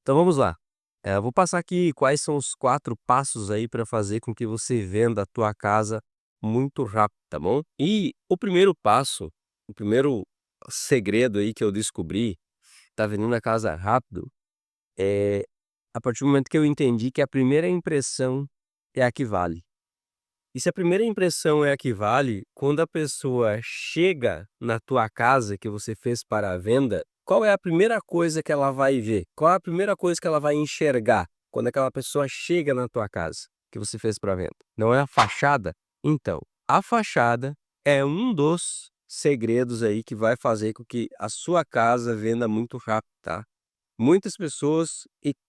Então vamos lá. Eu vou passar aqui quais são os 4 passos aí para fazer com que você venda a tua casa muito rápido, tá bom? E o primeiro passo, o primeiro segredo aí que eu descobri, tá vendendo a casa rápido, é a partir do momento que eu entendi que a primeira impressão é a que vale. E se a primeira impressão é a que vale, quando a pessoa chega na tua casa que você fez para a venda, qual é a primeira coisa que ela vai ver? Qual é a primeira coisa que ela vai enxergar quando aquela pessoa chega na tua casa que você fez para venda? Não é a fachada? Então, a fachada é um dos segredos aí que vai fazer com que a sua casa venda muito rápido, tá? Muitas pessoas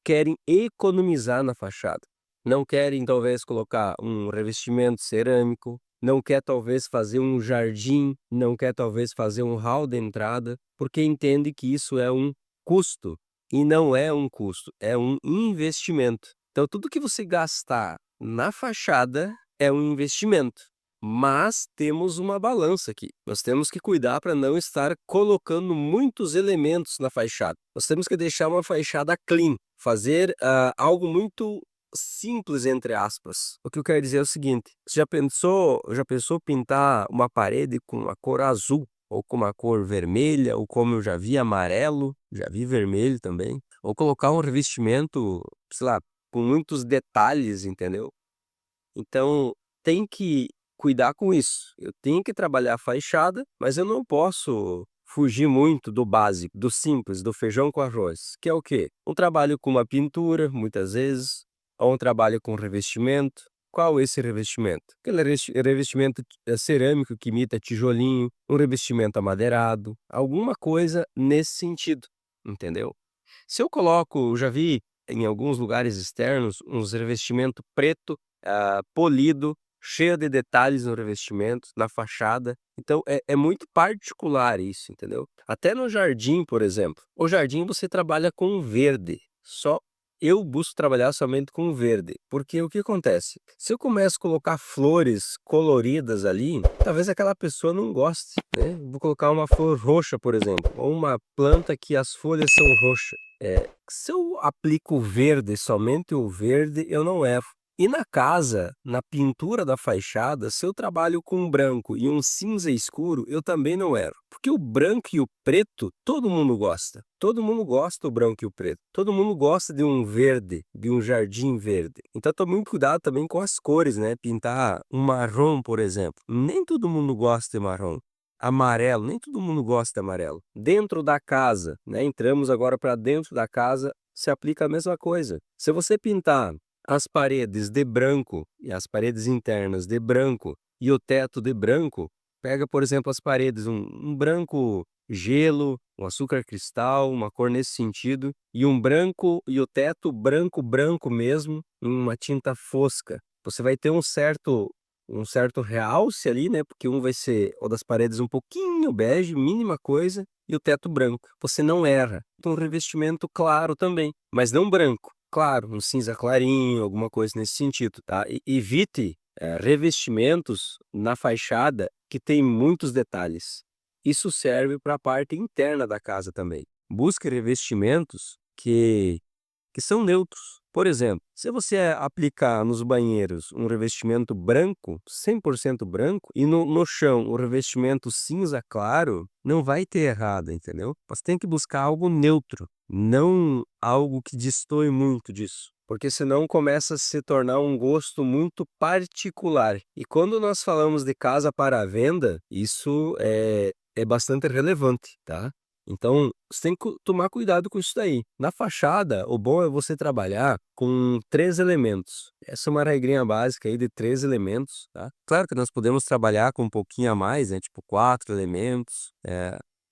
querem economizar na fachada. Não querem, talvez, colocar um revestimento cerâmico, não quer, talvez, fazer um jardim, não quer, talvez, fazer um hall de entrada, porque entende que isso é um custo. E não é um custo, é um investimento. Então, tudo que você gastar na fachada é um investimento. Mas temos uma balança aqui. Nós temos que cuidar para não estar colocando muitos elementos na fachada. Nós temos que deixar uma fachada clean, fazer algo muito simples, entre aspas. O que eu quero dizer é o seguinte: você já pensou pintar uma parede com a cor azul, ou com uma cor vermelha, ou como eu já vi amarelo, já vi vermelho também, ou colocar um revestimento, sei lá, com muitos detalhes, entendeu? Então, tem que cuidar com isso. Eu tenho que trabalhar a fachada, mas eu não posso fugir muito do básico, do simples, do feijão com arroz, que é o quê? Um trabalho com uma pintura, muitas vezes, ou um trabalho com revestimento. Qual é esse revestimento? Aquele revestimento cerâmico que imita tijolinho, um revestimento amadeirado, alguma coisa nesse sentido, entendeu? Se eu coloco, eu já vi em alguns lugares externos, uns revestimento preto, polido, cheio de detalhes no revestimento, na fachada. Então é muito particular isso, entendeu? Até no jardim, por exemplo. O jardim você trabalha com verde. Só eu busco trabalhar somente com verde, porque o que acontece? Se eu começo a colocar flores coloridas ali, talvez aquela pessoa não goste, né? Vou colocar uma flor roxa, por exemplo, ou uma planta que as folhas são roxas. Se eu aplico o verde, somente o verde, eu não erro. E na casa, na pintura da fachada, se eu trabalho com um branco e um cinza escuro, eu também não erro. Porque o branco e o preto, todo mundo gosta. Todo mundo gosta do branco e o preto. Todo mundo gosta de um verde, de um jardim verde. Então tome muito cuidado também com as cores, né? Pintar um marrom, por exemplo. Nem todo mundo gosta de marrom. Amarelo, nem todo mundo gosta de amarelo. Dentro da casa, né? Entramos agora para dentro da casa, se aplica a mesma coisa. Se você pintar as paredes de branco e as paredes internas de branco e o teto de branco, pega, por exemplo, as paredes, um branco gelo, um açúcar cristal, uma cor nesse sentido, e um branco e o teto branco, branco mesmo, em uma tinta fosca. Você vai ter um certo realce ali, né? Porque um vai ser o das paredes um pouquinho bege, mínima coisa, e o teto branco. Você não erra. Um revestimento claro também, mas não branco. Claro, um cinza clarinho, alguma coisa nesse sentido, tá? Evite revestimentos na fachada que tem muitos detalhes. Isso serve para a parte interna da casa também. Busque revestimentos que são neutros. Por exemplo, se você aplicar nos banheiros um revestimento branco, 100% branco, e no chão o revestimento cinza claro, não vai ter errado, entendeu? Você tem que buscar algo neutro, não algo que destoe muito disso. Porque senão começa a se tornar um gosto muito particular. E quando nós falamos de casa para venda, isso é bastante relevante, tá? Então, você tem que tomar cuidado com isso daí. Na fachada, o bom é você trabalhar com 3 elementos. Essa é uma regrinha básica aí de 3 elementos, tá? Claro que nós podemos trabalhar com um pouquinho a mais, né? Tipo 4 elementos.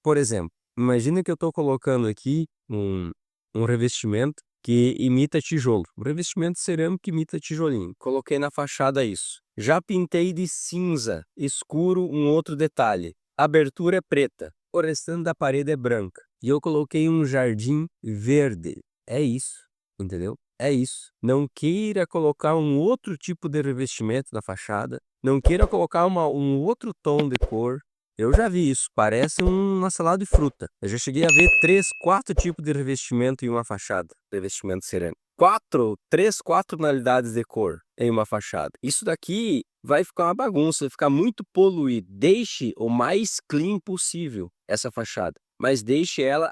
Por exemplo, imagina que eu estou colocando aqui um revestimento que imita tijolo. Um revestimento cerâmico que imita tijolinho. Coloquei na fachada isso. Já pintei de cinza escuro um outro detalhe. A abertura é preta. O restante da parede é branca. E eu coloquei um jardim verde. É isso, entendeu? É isso. Não queira colocar um outro tipo de revestimento na fachada. Não queira colocar um outro tom de cor. Eu já vi isso, parece uma salada de fruta. Eu já cheguei a ver 3, 4 tipos de revestimento em uma fachada, revestimento cerâmico. 3, 4 tonalidades de cor em uma fachada. Isso daqui vai ficar uma bagunça, vai ficar muito poluído. Deixe o mais clean possível essa fachada, mas deixe ela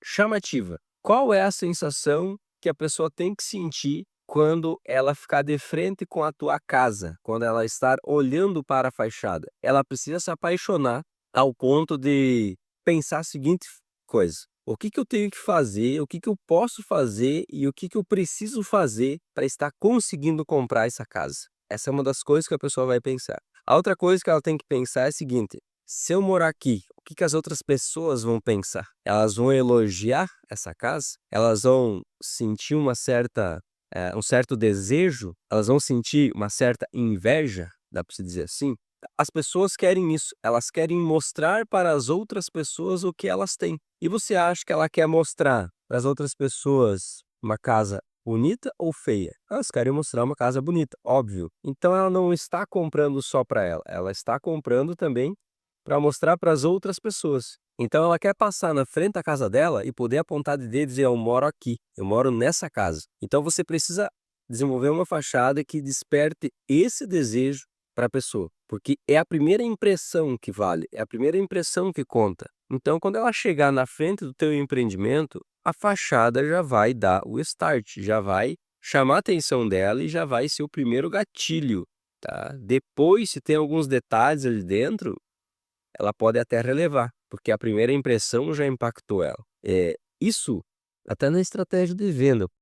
chamativa. Qual é a sensação que a pessoa tem que sentir quando ela ficar de frente com a tua casa, quando ela estar olhando para a fachada? Ela precisa se apaixonar ao ponto de pensar a seguinte coisa: o que eu tenho que fazer, o que eu posso fazer e o que eu preciso fazer para estar conseguindo comprar essa casa? Essa é uma das coisas que a pessoa vai pensar. A outra coisa que ela tem que pensar é a seguinte: se eu morar aqui, o que as outras pessoas vão pensar? Elas vão elogiar essa casa? Elas vão sentir um certo desejo? Elas vão sentir uma certa inveja? Dá para se dizer assim? As pessoas querem isso, elas querem mostrar para as outras pessoas o que elas têm. E você acha que ela quer mostrar para as outras pessoas uma casa bonita ou feia? Elas querem mostrar uma casa bonita, óbvio. Então ela não está comprando só para ela, ela está comprando também para mostrar para as outras pessoas. Então ela quer passar na frente da casa dela e poder apontar de dedo e dizer: eu moro aqui, eu moro nessa casa. Então você precisa desenvolver uma fachada que desperte esse desejo para a pessoa, porque é a primeira impressão que vale, é a primeira impressão que conta. Então quando ela chegar na frente do teu empreendimento, a fachada já vai dar o start, já vai chamar a atenção dela e já vai ser o primeiro gatilho, tá? Depois, se tem alguns detalhes ali dentro, ela pode até relevar, porque a primeira impressão já impactou ela. Isso até na estratégia de venda.